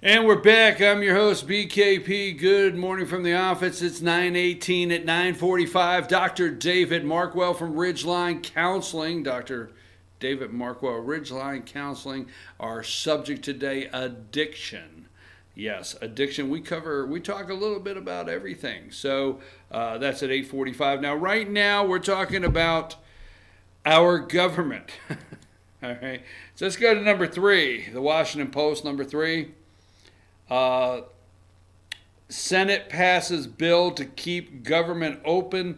And we're back. I'm your host, BKP. Good morning from the office. It's 9:18 at 9:45. Dr. David Markwell from Ridgeline Counseling. Dr. David Markwell, Ridgeline Counseling. Our subject today, addiction. Yes, addiction. We talk a little bit about everything. So that's at 8:45. Now, right now, we're talking about our government. All right. So let's go to number 3. The Washington Post, number 3. Senate passes bill to keep government open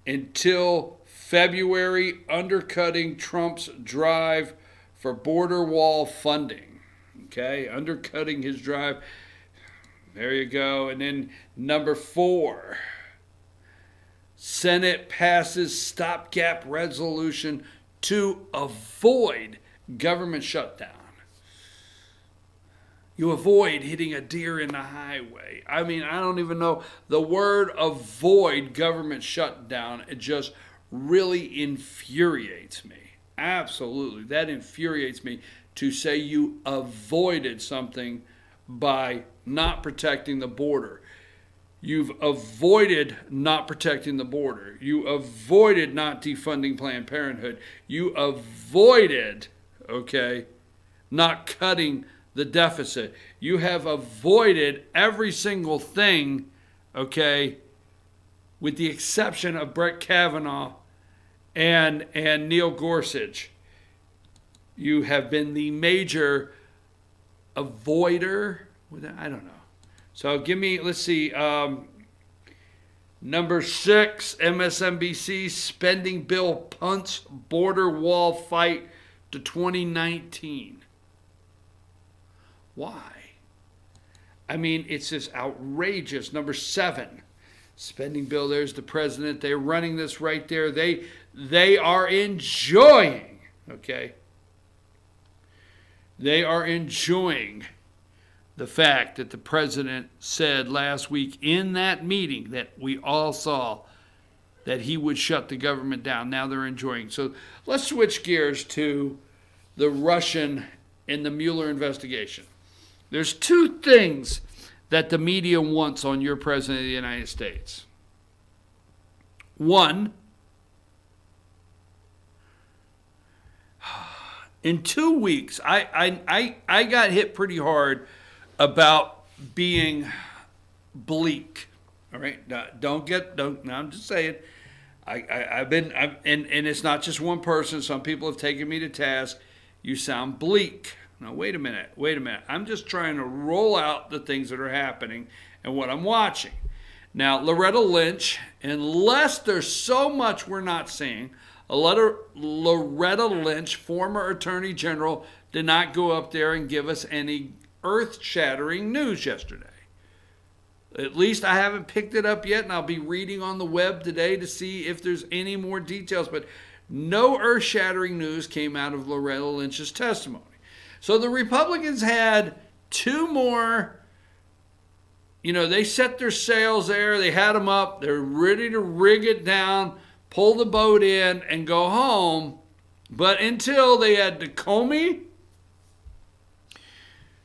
until February, undercutting Trump's drive for border wall funding. Okay, undercutting his drive. There you go. And then number 4, Senate passes stopgap resolution to avoid government shutdown. You avoid hitting a deer in the highway. I mean, I don't even know. The word avoid government shutdown, it just really infuriates me. Absolutely. That infuriates me to say you avoided something by not protecting the border. You've avoided not protecting the border. You avoided not defunding Planned Parenthood. You avoided, okay, not cutting the deficit. You have avoided every single thing, okay, with the exception of Brett Kavanaugh and Neil Gorsuch. You have been the major avoider. I don't know. So give me, let's see, number 6, MSNBC, spending bill punts border wall fight to 2019. Why? I mean, it's just outrageous. Number 7, spending bill. There's the president. They're running this right there. They are enjoying, okay? They are enjoying the fact that the president said last week in that meeting that we all saw that he would shut the government down. Now they're enjoying. So let's switch gears to the Russian and the Mueller investigation. There's 2 things that the media wants on your president of the United States. 1, in 2 weeks, I got hit pretty hard about being bleak. All right, I'm just saying. And it's not just one person. Some people have taken me to task. You sound bleak. Now, wait a minute. I'm just trying to roll out the things that are happening and what I'm watching. Now, Loretta Lynch, unless there's so much we're not seeing, Loretta Lynch, former Attorney General, did not go up there and give us any earth-shattering news yesterday. At least I haven't picked it up yet, and I'll be reading on the web today to see if there's any more details. But no earth-shattering news came out of Loretta Lynch's testimony. So the Republicans had 2 more, they set their sails there. They had them up. They're ready to rig it down, pull the boat in, and go home. But until they had the Comey.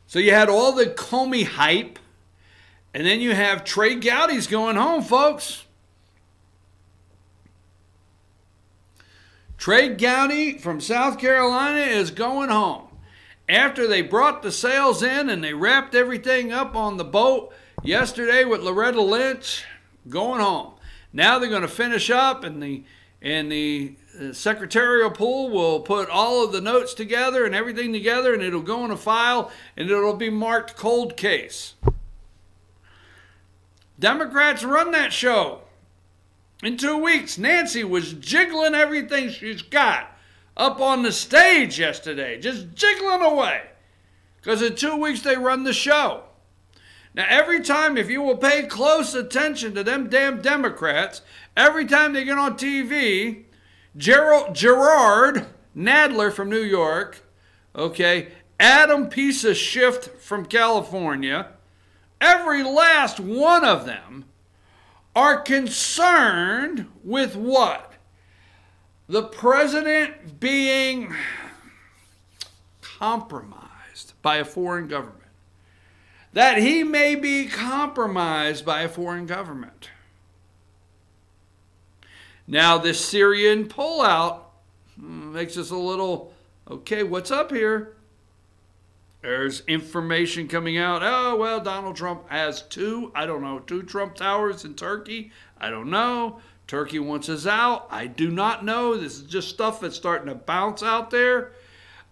So you had all the Comey hype. And then you have Trey Gowdy's going home, folks. Trey Gowdy from South Carolina is going home. After they brought the sails in and they wrapped everything up on the boat yesterday with Loretta Lynch, going home. Now they're going to finish up, and the secretarial pool will put all of the notes together and everything together, and it'll go in a file, and it'll be marked cold case. Democrats run that show. In 2 weeks, Nancy was jiggling everything she's got up on the stage yesterday, just jiggling away. Because in 2 weeks, they run the show. Now, every time, if you will pay close attention to them damn Democrats, every time they get on TV, Gerard Nadler from New York, okay, Adam Piece of Shift from California, every last one of them are concerned with what? The president being compromised by a foreign government. that he may be compromised by a foreign government. Now, this Syrian pullout makes us a little, okay, what's up here? There's information coming out. Oh, well, Donald Trump has two Trump towers in Turkey. I don't know. Turkey wants us out. I do not know. This is just stuff that's starting to bounce out there.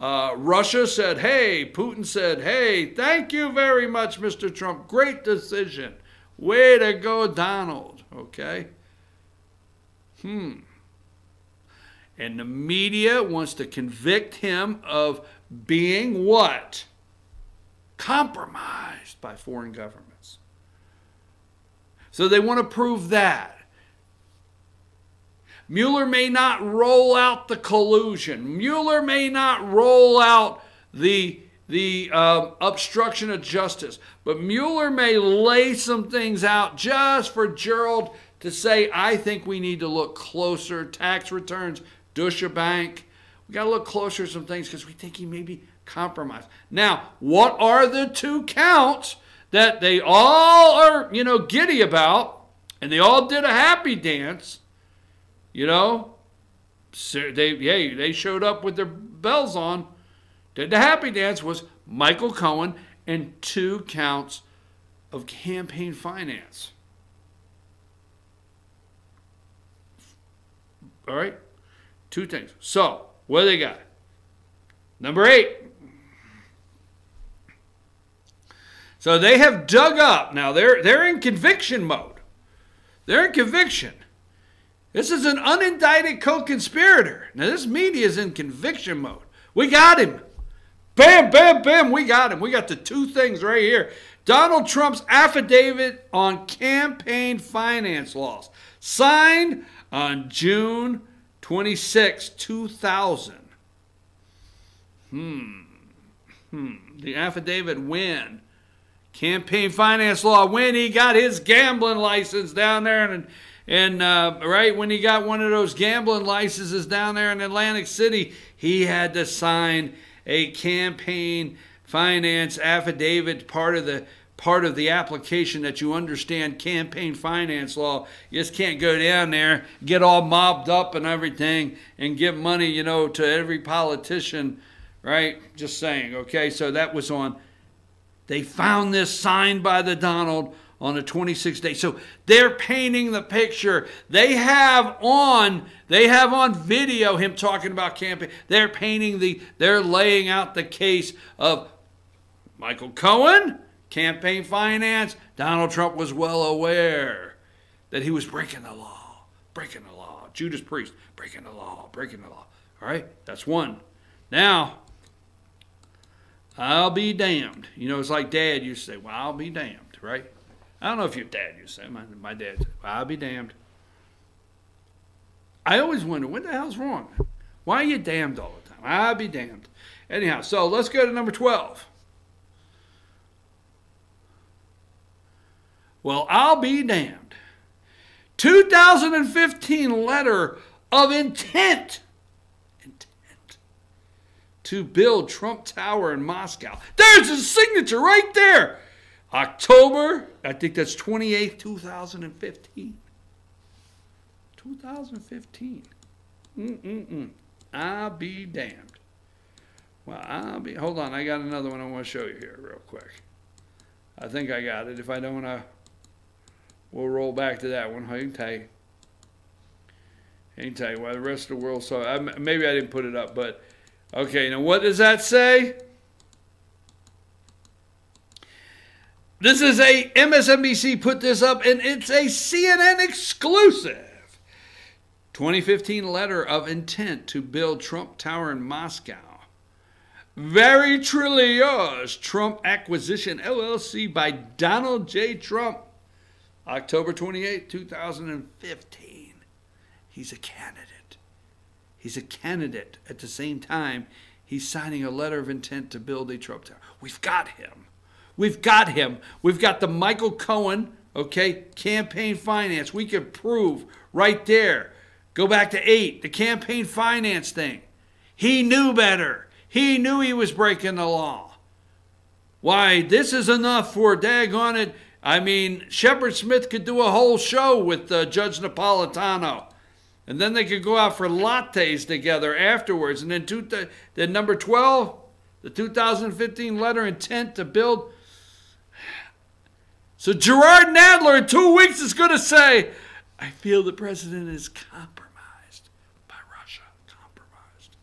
Russia said, hey, Putin said, hey, thank you very much, Mr. Trump. Great decision. Way to go, Donald. Okay? And the media wants to convict him of being what? Compromised by foreign governments. So they want to prove that. Mueller may not roll out the collusion. Mueller may not roll out the obstruction of justice. But Mueller may lay some things out just for Gerald to say, I think we need to look closer. Tax returns, Deutsche Bank. We got to look closer at some things because we think he may be compromised. Now, what are the two counts that they all are, giddy about, and they all did a happy dance? They showed up with their bells on. Did the happy dance was Michael Cohen and 2 counts of campaign finance. All right? 2 things. So, what do they got? Number 8. So they have dug up. Now they're in conviction mode. They're in conviction. This is an unindicted co-conspirator. Now this media is in conviction mode. We got him. Bam, bam, bam, we got him. We got the 2 things right here. Donald Trump's affidavit on campaign finance laws, signed on June 26, 2000. The affidavit when? Campaign finance law, when he got his gambling license down there right when he got one of those gambling licenses down there in Atlantic City, he had to sign a campaign finance affidavit, part of the application that you understand campaign finance law. You just can't go down there, get all mobbed up and everything, and give money, to every politician, right? Just saying, okay? So that was on. They found this signed by the Donald on the 26th day. So they're painting the picture. They have on video him talking about campaign. They're laying out the case of Michael Cohen, campaign finance. Donald Trump was well aware that he was breaking the law. Judas Priest, breaking the law. All right, that's one. Now, I'll be damned. It's like Dad used to say, well, I'll be damned, right? I don't know if your dad used to say. My dad said, well, I'll be damned. I always wonder, what the hell's wrong? Why are you damned all the time? I'll be damned. Anyhow, so let's go to number 12. Well, I'll be damned. 2015 letter of intent to build Trump Tower in Moscow. There's his signature right there. October, I think that's 28th, 2015. 2015. I'll be damned. Well, hold on, I got another one I want to show you here real quick. I think I got it. If I don't, we'll roll back to that one. I can tell you why the rest of the world saw it. Maybe I didn't put it up, but okay, now what does that say? This is a MSNBC put this up, and it's a CNN exclusive. 2015 letter of intent to build Trump Tower in Moscow. Very truly yours, Trump Acquisition LLC by Donald J. Trump. October 28, 2015. He's a candidate. He's a candidate. At the same time, he's signing a letter of intent to build a Trump Tower. We've got him. We've got him. We've got the Michael Cohen, okay, campaign finance. We could prove right there. Go back to 8, the campaign finance thing. He knew better. He knew he was breaking the law. Why, this is enough for daggone it. I mean, Shepard Smith could do a whole show with Judge Napolitano. And then they could go out for lattes together afterwards. And then number 12, the 2015 letter intent to build. So Gerard Nadler in 2 weeks is going to say, I feel the president is compromised by Russia. Compromised.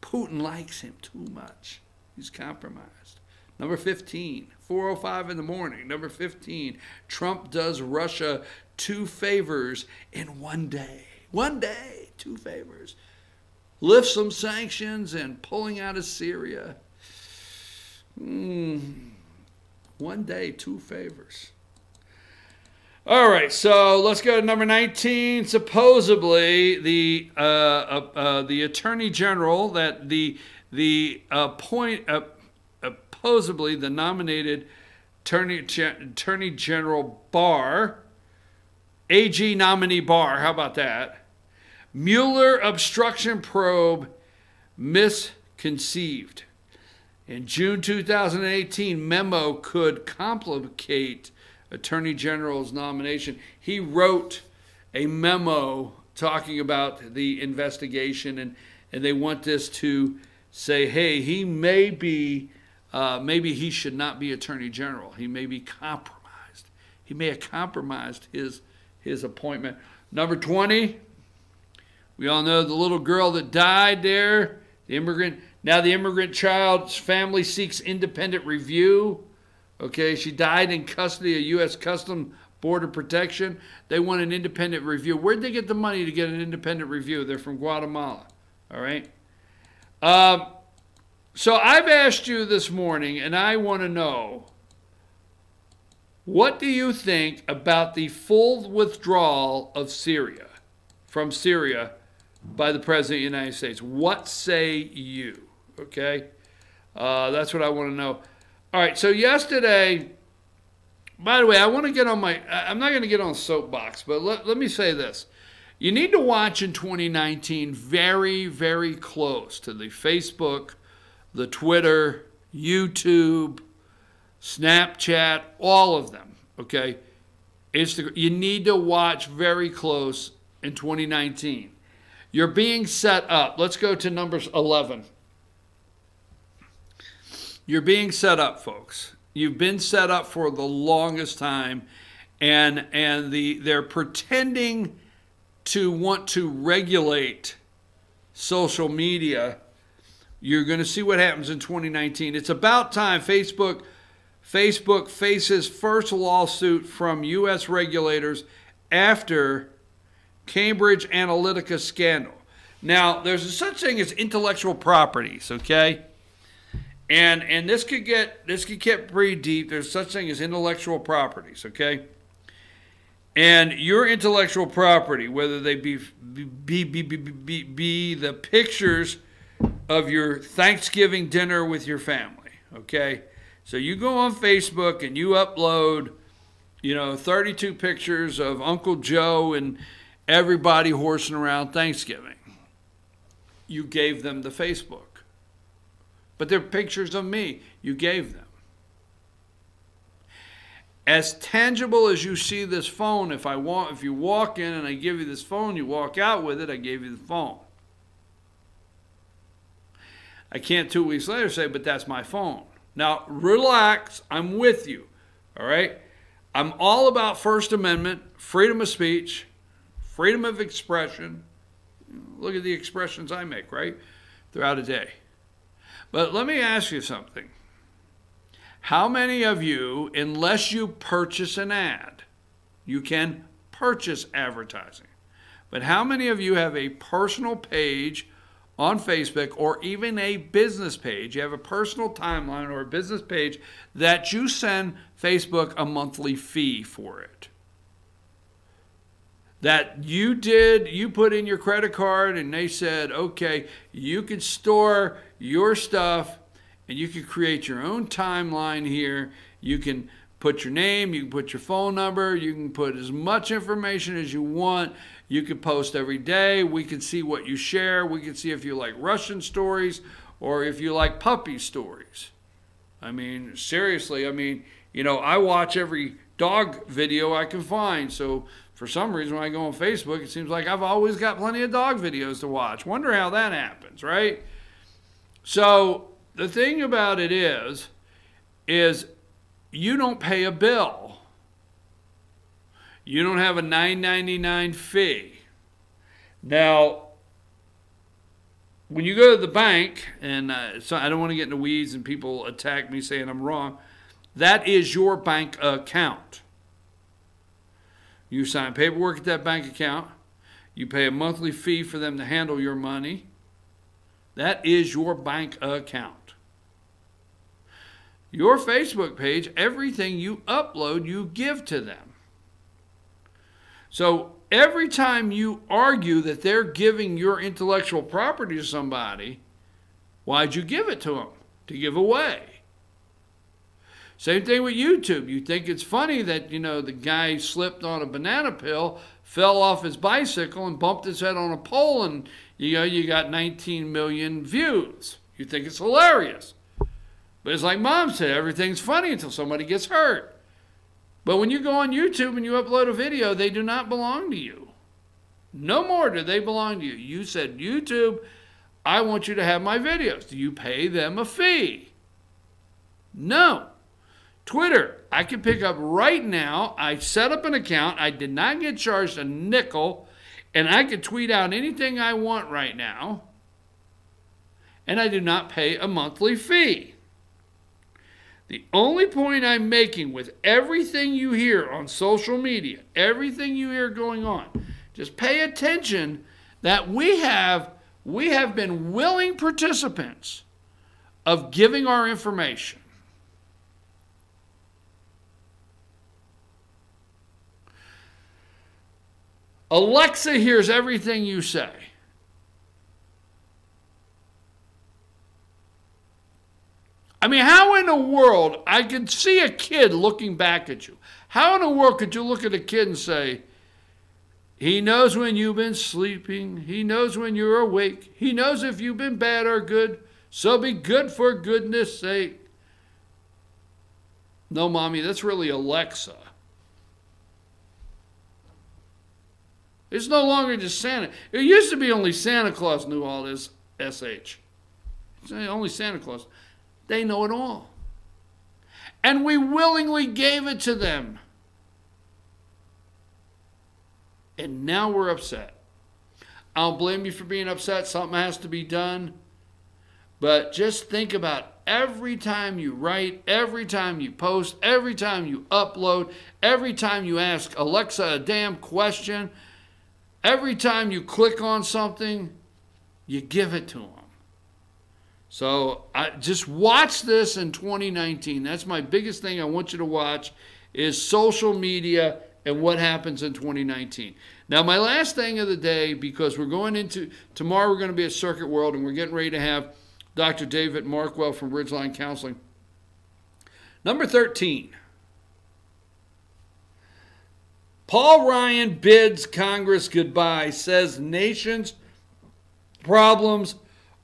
Putin likes him too much. He's compromised. Number 15, 4:05 in the morning. Number 15, Trump does Russia 2 favors in 1 day. 1 day, 2 favors. Lift some sanctions and pulling out of Syria. 1 day, 2 favors. All right, so let's go to number 19. Supposedly, the Attorney General that supposedly the nominated Attorney General Barr, AG nominee Barr, how about that? Mueller obstruction probe misconceived. In June 2018, memo could complicate Attorney General's nomination. He wrote a memo talking about the investigation, and they want this to say, hey, he may be, maybe he should not be Attorney General. He may be compromised. He may have compromised his appointment. Number 20, we all know the little girl that died there, the immigrant. Now the immigrant child's family seeks independent review. Okay, she died in custody of U.S. Customs Border Protection. They want an independent review. Where'd they get the money to get an independent review? They're from Guatemala. All right. So I've asked you this morning, and I want to know, what do you think about the full withdrawal of Syria, from Syria, by the President of the United States? What say you? Okay? That's what I want to know. All right, so yesterday, by the way, I want to get on I'm not going to get on a soapbox, but let me say this. You need to watch in 2019 very, very close to the Facebook, the Twitter, YouTube, Snapchat, all of them, okay? Instagram. You need to watch very close in 2019. You're being set up. Let's go to numbers 11. You're being set up, folks. You've been set up for the longest time, and they're pretending to want to regulate social media. You're going to see what happens in 2019. It's about time. Facebook faces first lawsuit from U.S. regulators after Cambridge Analytica scandal. Now, there's a such thing as intellectual properties, okay? And this could get pretty deep. There's such thing as intellectual properties, okay? And your intellectual property, whether they be the pictures of your Thanksgiving dinner with your family, okay? So you go on Facebook and you upload, 32 pictures of Uncle Joe and everybody horsing around Thanksgiving. You gave them the Facebook. But they're pictures of me. You gave them. As tangible as you see this phone, if you walk in and I give you this phone, you walk out with it, I gave you the phone. I can't 2 weeks later say, but that's my phone. Now, relax. I'm with you. All right? I'm all about First Amendment, freedom of speech, freedom of expression. Look at the expressions I make, right? Throughout a day. But let me ask you something. How many of you, unless you purchase an ad, you can purchase advertising, but how many of you have a personal page on Facebook or even a business page? You have a personal timeline or a business page that you send Facebook a monthly fee for it. That you put in your credit card and they said, okay, you can store your stuff and you can create your own timeline here. You can put your name, you can put your phone number, you can put as much information as you want. You can post every day. We can see what you share. We can see if you like Russian stories or if you like puppy stories. I mean, seriously, I mean, you know, I watch every dog video I can find. So for some reason, when I go on Facebook, it seems like I've always got plenty of dog videos to watch. Wonder how that happens, right? So the thing about it is you don't pay a bill. You don't have a $9.99 fee. Now, when you go to the bank, and so I don't want to get into weeds and people attack me saying I'm wrong, that is your bank account. You sign paperwork at that bank account. You pay a monthly fee for them to handle your money. That is your bank account. Your Facebook page, everything you upload, you give to them. So every time you argue that they're giving your intellectual property to somebody, why'd you give it to them? To give away. Same thing with YouTube. You think it's funny that, you know, the guy slipped on a banana peel, fell off his bicycle, and bumped his head on a pole, and, you know, you got 19 million views. You think it's hilarious. But it's like Mom said, everything's funny until somebody gets hurt. But when you go on YouTube and you upload a video, they do not belong to you. No more do they belong to you. You said, YouTube, I want you to have my videos. Do you pay them a fee? No. Twitter, I can pick up right now. I set up an account. I did not get charged a nickel. And I can tweet out anything I want right now. And I do not pay a monthly fee. The only point I'm making with everything you hear on social media, everything you hear going on, just pay attention that we have been willing participants of giving our information. Alexa hears everything you say. I mean, how in the world, I could see a kid looking back at you. How in the world could you look at a kid and say, he knows when you've been sleeping. He knows when you're awake. He knows if you've been bad or good. So be good for goodness sake. No, Mommy, that's really Alexa. It's no longer just Santa. It used to be only Santa Claus knew all this SH. It's only Santa Claus. They know it all. And we willingly gave it to them. And now we're upset. I don't blame you for being upset. Something has to be done. But just think about every time you write, every time you post, every time you upload, every time you ask Alexa a damn question, every time you click on something, you give it to them. So I just watch this in 2019. That's my biggest thing I want you to watch is social media and what happens in 2019. Now, my last thing of the day, because we're going into, tomorrow we're going to be at Circuit World, and we're getting ready to have Dr. David Markwell from Ridgeline Counseling. Number 13. Paul Ryan bids Congress goodbye, says nation's problems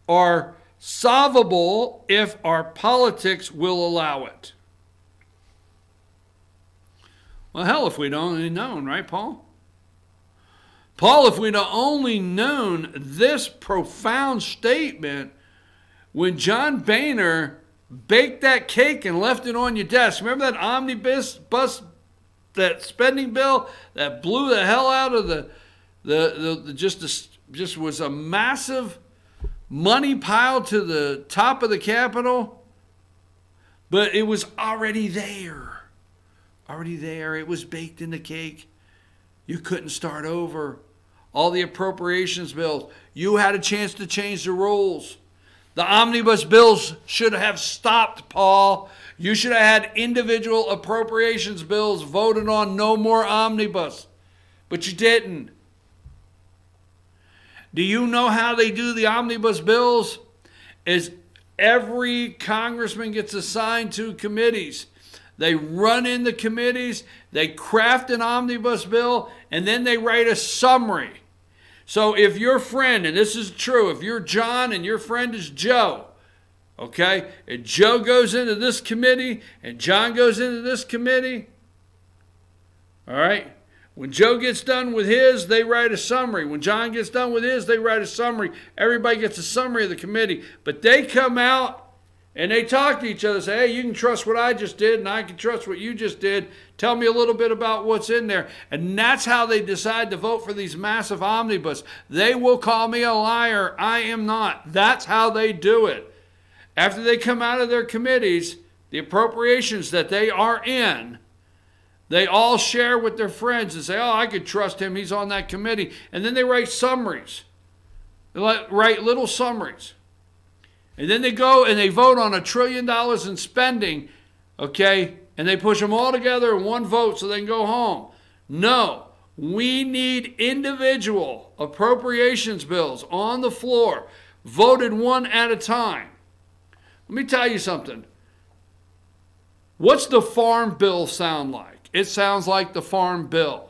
are solvable if our politics will allow it. Well, hell, if we'd only known, right, Paul? Paul, if we'd only known this profound statement when John Boehner baked that cake and left it on your desk. Remember that omnibus bus, that spending bill that blew the hell out of just was a massive money pile to the top of the Capitol, but it was already there. Already there. It was baked in the cake. You couldn't start over. All the appropriations bills, you had a chance to change the rules. The omnibus bills should have stopped, Paul. You should have had individual appropriations bills voted on, no more omnibus. But you didn't. Do you know how they do the omnibus bills? Is every congressman gets assigned to committees. They run in the committees, they craft an omnibus bill, and then they write a summary. So if your friend, and this is true, if you're John and your friend is Joe, Okay? And Joe goes into this committee, and John goes into this committee. All right? When Joe gets done with his, they write a summary. When John gets done with his, they write a summary. Everybody gets a summary of the committee. But they come out and they talk to each other, say, hey, you can trust what I just did, and I can trust what you just did. Tell me a little bit about what's in there. And that's how they decide to vote for these massive omnibus. They will call me a liar. I am not. That's how they do it. After they come out of their committees, the appropriations that they are in, they all share with their friends and say, oh, I could trust him. He's on that committee. And then they write summaries. They write little summaries. And then they go and they vote on $1 trillion in spending, okay? And they push them all together in one vote so they can go home. No, we need individual appropriations bills on the floor, voted one at a time. Let me tell you something. What's the farm bill sound like? It sounds like the farm bill.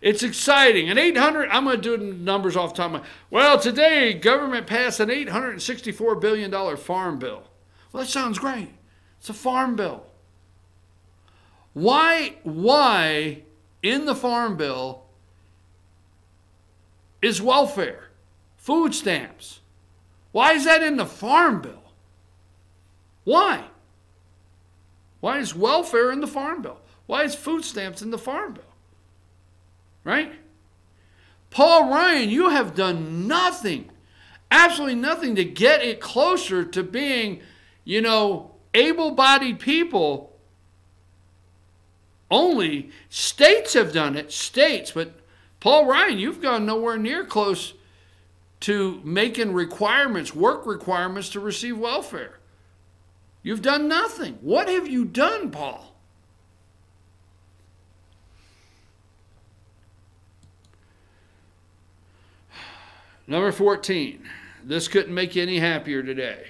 It's exciting. An 800, I'm going to do the numbers off the top of my, well, today government passed an $864 billion farm bill. Well, that sounds great. It's a farm bill. Why in the farm bill is welfare, food stamps? Why is that in the farm bill? Why? Why is welfare in the farm bill? Why is food stamps in the farm bill? Right? Paul Ryan, you have done nothing, absolutely nothing to get it closer to being, able-bodied people. Only states have done it, states. But Paul Ryan, you've gone nowhere near close to making requirements, work requirements to receive welfare. You've done nothing. What have you done, Paul? Number 14. This couldn't make you any happier today.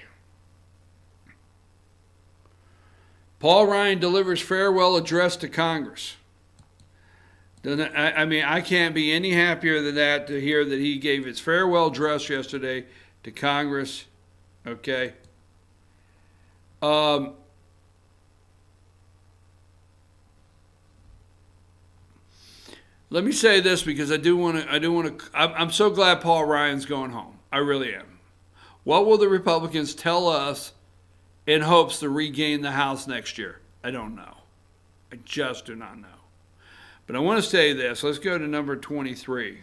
Paul Ryan delivers farewell address to Congress. I can't be any happier than that to hear that he gave his farewell address yesterday to Congress. Okay. Let me say this because I'm so glad Paul Ryan's going home. I really am. What will the Republicans tell us in hopes to regain the House next year? I don't know. I just do not know. But I want to say this. Let's go to number 23.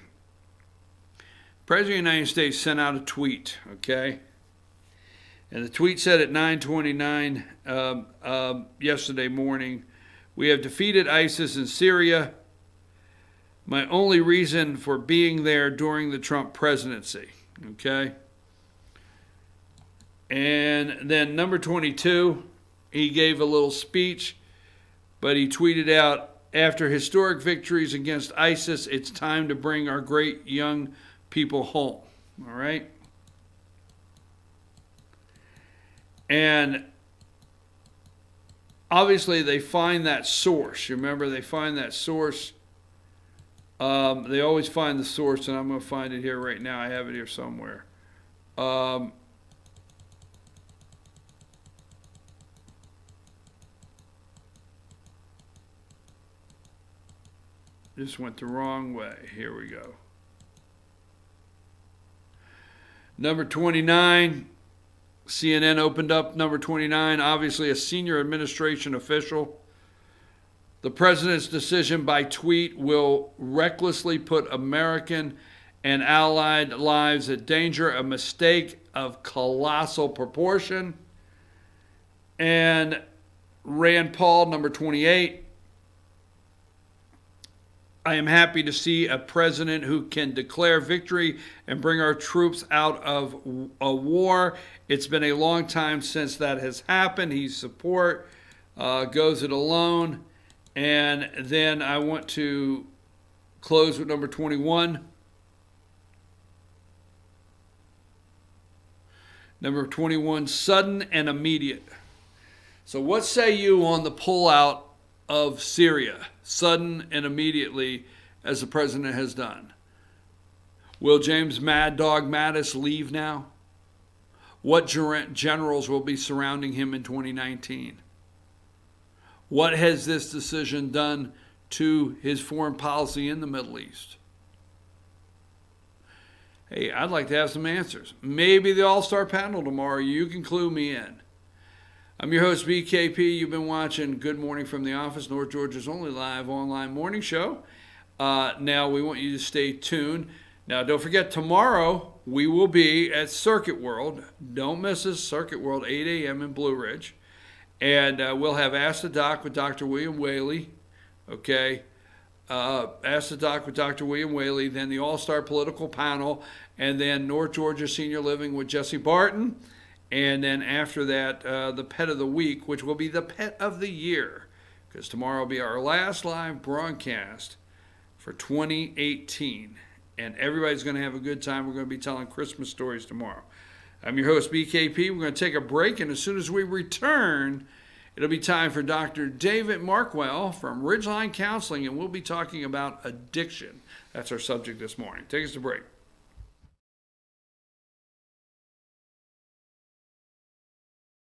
President of the United States sent out a tweet, okay? And the tweet said at 9:29 yesterday morning, we have defeated ISIS in Syria. My only reason for being there during the Trump presidency, okay? And then number 22, he gave a little speech, but he tweeted out, after historic victories against ISIS, it's time to bring our great young people home, all right? And obviously they find that source. You remember, they find that source. They always find the source, and I'm going to find it here right now. I have it here somewhere. Just went the wrong way. Here we go. Number 29. CNN opened up number 29, obviously a senior administration official. The president's decision by tweet will recklessly put American and allied lives at danger, a mistake of colossal proportion. And Rand Paul, number 28. I am happy to see a president who can declare victory and bring our troops out of a war. It's been a long time since that has happened. His support goes it alone. And then I want to close with number 21. Number 21, sudden and immediate. So what say you on the pullout of Syria, sudden and immediately, as the president has done? Will James Mad Dog Mattis leave now? What generals will be surrounding him in 2019? What has this decision done to his foreign policy in the Middle East? Hey, I'd like to have some answers. Maybe the All-Star panel tomorrow, you can clue me in. I'm your host, BKP. You've been watching Good Morning from the Office, North Georgia's only live online morning show. Now, we want you to stay tuned. Now, don't forget, tomorrow we will be at Circuit World. Don't miss us, Circuit World, 8 a.m. in Blue Ridge. And we'll have Ask the Doc with Dr. William Whaley. Okay. Ask the Doc with Dr. William Whaley, then the All-Star Political Panel, and then North Georgia Senior Living with Jesse Barton, and then after that, the Pet of the Week, which will be the Pet of the Year, because tomorrow will be our last live broadcast for 2018, and everybody's going to have a good time. We're going to be telling Christmas stories tomorrow. I'm your host, BKP. We're going to take a break, and as soon as we return, it'll be time for Dr. David Markwell from Ridgeline Counseling, and we'll be talking about addiction. That's our subject this morning. Take us to break.